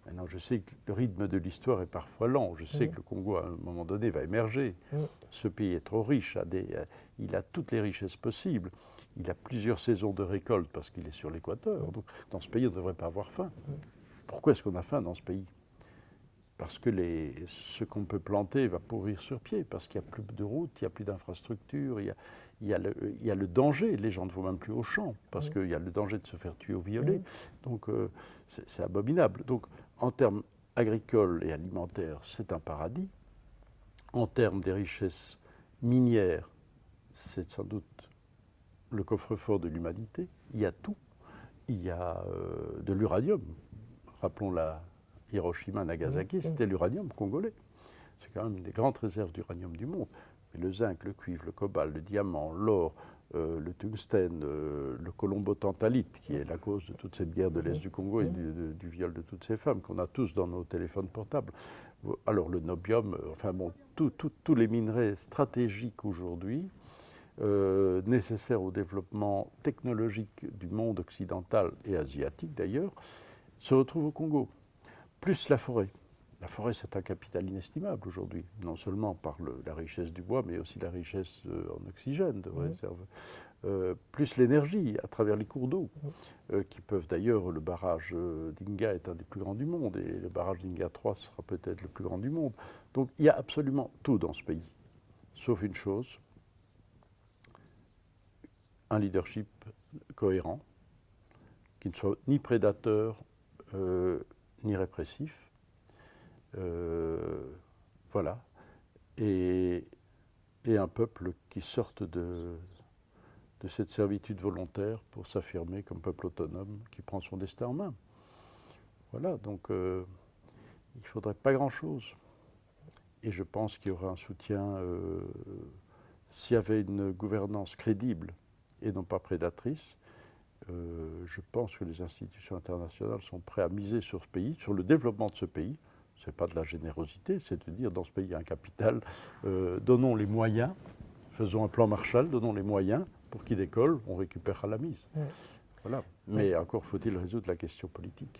Maintenant, je sais que le rythme de l'histoire est parfois lent. Je sais que le Congo, à un moment donné, va émerger. Ce pays est trop riche, il a toutes les richesses possibles. Il a plusieurs saisons de récolte parce qu'il est sur l'équateur. Donc, dans ce pays, on ne devrait pas avoir faim. Pourquoi est-ce qu'on a faim dans ce pays? Parce que ce qu'on peut planter va pourrir sur pied, parce qu'il n'y a plus de routes, il n'y a plus d'infrastructures, il y a le danger. Les gens ne vont même plus au champ, parce qu'il y a le danger de se faire tuer ou violer. Donc, c'est abominable. Donc, en termes agricoles et alimentaires, c'est un paradis. En termes des richesses minières, c'est sans doute le coffre-fort de l'humanité. Il y a tout. Il y a de l'uranium. Rappelons la Hiroshima, Nagasaki, c'était l'uranium congolais. C'est quand même une des grandes réserves d'uranium du monde. Mais le zinc, le cuivre, le cobalt, le diamant, l'or, le tungstène, le colombo-tantalite, qui est la cause de toute cette guerre de l'Est du Congo et du viol de toutes ces femmes qu'on a tous dans nos téléphones portables. Alors le nobium, enfin bon, tous les minerais stratégiques aujourd'hui, nécessaires au développement technologique du monde occidental et asiatique d'ailleurs, se retrouvent au Congo. Plus la forêt. La forêt, c'est un capital inestimable aujourd'hui, non seulement par la richesse du bois, mais aussi la richesse en oxygène de réserve. Plus l'énergie à travers les cours d'eau, qui peuvent d'ailleurs, le barrage d'Inga est un des plus grands du monde, et le barrage d'Inga 3 sera peut-être le plus grand du monde. Donc il y a absolument tout dans ce pays, sauf une chose, un leadership cohérent, qui ne soit ni prédateur, ni répressif. Voilà. Et un peuple qui sorte de cette servitude volontaire pour s'affirmer comme peuple autonome qui prend son destin en main. Voilà, donc il ne faudrait pas grand-chose. Et je pense qu'il y aura un soutien, s'il y avait une gouvernance crédible et non pas prédatrice. Je pense que les institutions internationales sont prêtes à miser sur ce pays, sur le développement de ce pays. Ce n'est pas de la générosité, c'est de dire dans ce pays il y a un capital, donnons les moyens, faisons un plan Marshall, donnons les moyens pour qu'il décolle, on récupérera la mise. Voilà. Mais encore faut-il résoudre la question politique.